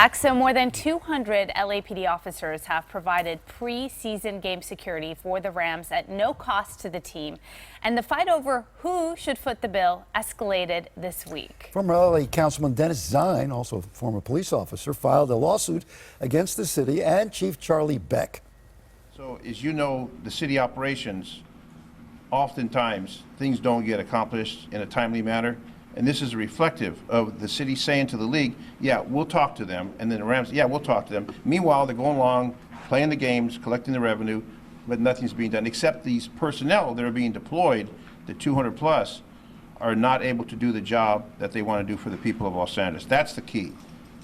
back. So more than 200 LAPD officers have provided pre-season game security for the Rams at no cost to the team. And the fight over who should foot the bill escalated this week. Former LA Councilman Dennis Zine, also a former police officer, filed a lawsuit against the city and Chief Charlie Beck. So as you know, the city operations, oftentimes things don't get accomplished in a timely manner. And this is reflective of the city saying to the league, yeah, we'll talk to them. And then the Rams, yeah, we'll talk to them. Meanwhile, they're going along, playing the games, collecting the revenue, but nothing's being done, except these personnel that are being deployed, the 200 plus, are not able to do the job that they want to do for the people of Los Angeles. That's the key.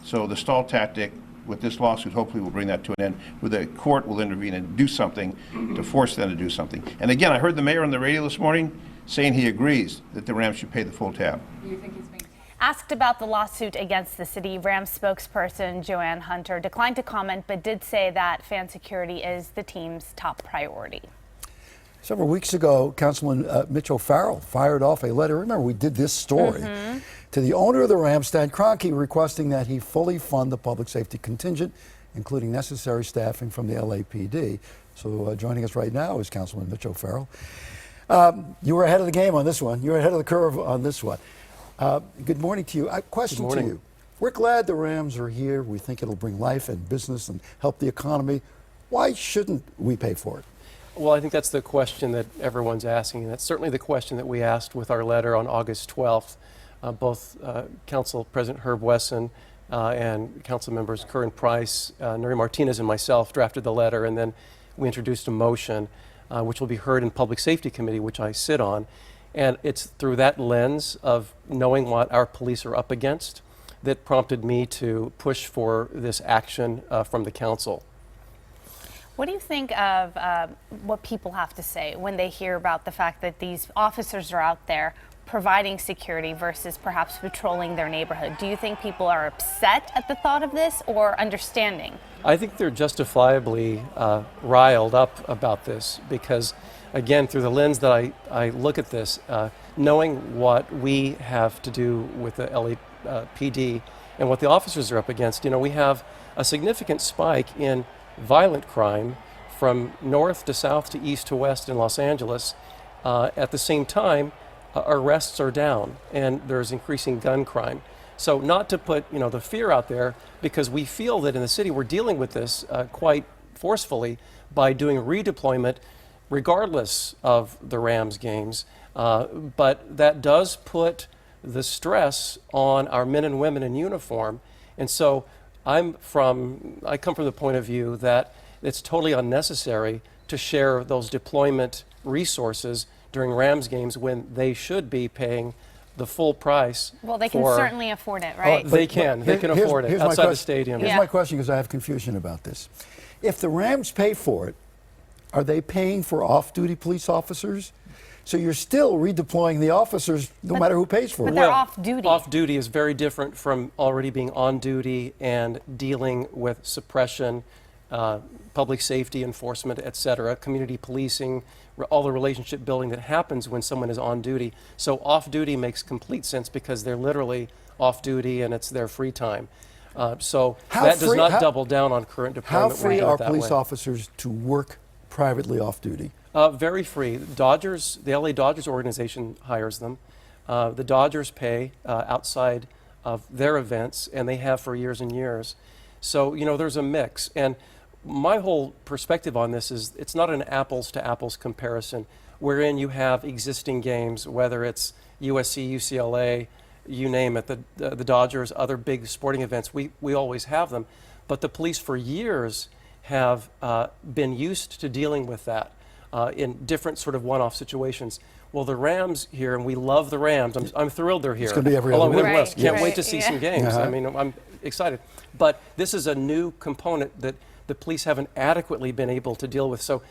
So the stall tactic with this lawsuit hopefully will bring that to an end, where the court will intervene and do something to force them to do something. And again, I heard the mayor on the radio this morning saying he agrees that the Rams should pay the full tab. Do you think he's being asked about the lawsuit against the city? Rams spokesperson Joanne Hunter declined to comment, but did say that fan security is the team's top priority. Several weeks ago, Councilman Mitch O'Farrell fired off a letter. Remember, we did this story to the owner of the Rams, Stan Kroenke, requesting that he fully fund the public safety contingent, including necessary staffing from the LAPD. So joining us right now is Councilman Mitch O'Farrell. You were ahead of the game on this one. You were ahead of the curve on this one. Good morning to you. Question to you. We're glad the Rams are here. We think it'll bring life and business and help the economy. Why shouldn't we pay for it? Well, I think that's the question that everyone's asking. And that's certainly the question that we asked with our letter on August 12th. Both Council President Herb Wesson and Council members Curran Price, Nuri Martinez, and myself drafted the letter, and then we introduced a motion which will be heard in Public Safety Committee, which I sit on. And it's through that lens of knowing what our police are up against that prompted me to push for this action from the council. What do you think of what people have to say when they hear about the fact that these officers are out there providing security versus perhaps patrolling their neighborhood? Do you think people are upset at the thought of this or understanding? I think they're justifiably riled up about this because, again, through the lens that I look at this, knowing what we have to do with the LAPD and what the officers are up against, you know, we have a significant spike in violent crime from north to south to east to west in Los Angeles. At the same time, arrests are down and there's increasing gun crime. So not to put, you know, the fear out there, because we feel that in the city we're dealing with this quite forcefully by doing redeployment regardless of the Rams games. But that does put the stress on our men and women in uniform. And so I come from the point of view that it's totally unnecessary to share those deployment resources during Rams games when they should be paying the full price. Well, they can certainly afford it, right? They can afford it outside the stadium. Here's my question, because I have confusion about this. If the Rams pay for it, are they paying for off-duty police officers? So you're still redeploying the officers no matter who pays for it. But they're off-duty. Off-duty is very different from already being on duty and dealing with suppression, public safety enforcement, et cetera, community policing, all the relationship building that happens when someone is on duty. So off-duty makes complete sense because they're literally off-duty and it's their free time. So that does not double down on current deployment. How free are police officers to work privately off-duty? Very free. The LA Dodgers organization hires them. The Dodgers pay outside of their events, and they have for years and years. So, you know, there's a mix. And my whole perspective on this is it's not an apples to apples comparison wherein you have existing games, whether it's USC, UCLA, you name it, the Dodgers, other big sporting events, we always have them. But the police for years have been used to dealing with that in different sort of one-off situations. Well, the Rams here, and we love the Rams. I'm thrilled they're here. It's going to be every other week. Right, Can't wait to see some games. I mean, I'm excited. But this is a new component that the police haven't adequately been able to deal with. So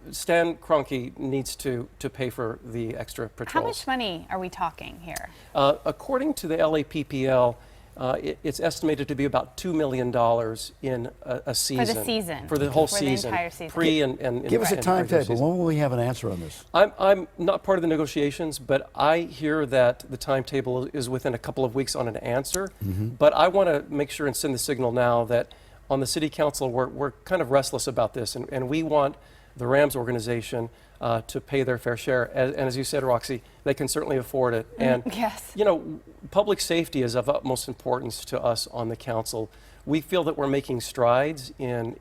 Stan Kroenke needs to pay for the extra patrols. How much money are we talking here? According to the LAPPL, it's estimated to be about $2 million in a season. For the season. For the whole For the season. entire season. Pre and Give us a and regular timetable. season. When will we have an answer on this? I'm not part of the negotiations, but I hear that the timetable is within a couple of weeks on an answer. But I want to make sure and send the signal now that on the City Council, we're kind of restless about this, and we want the Rams organization to pay their fair share. And as you said, Roxy, they can certainly afford it. And, Yes. you know, public safety is of utmost importance to us on the council. We feel that we're making strides in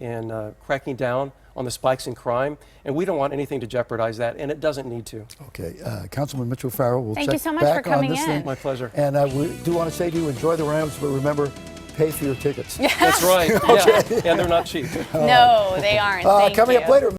cracking down on the spikes in crime, and we don't want anything to jeopardize that, and it doesn't need to. Okay, Councilman Mitch O'Farrell, we'll Thank check you so much back for coming on this in. thing. My pleasure. And we do want to say to you, enjoy the Rams, but remember, pay for your tickets. That's right. Yeah, and they're not cheap. No, they aren't. Thank Coming you. up later.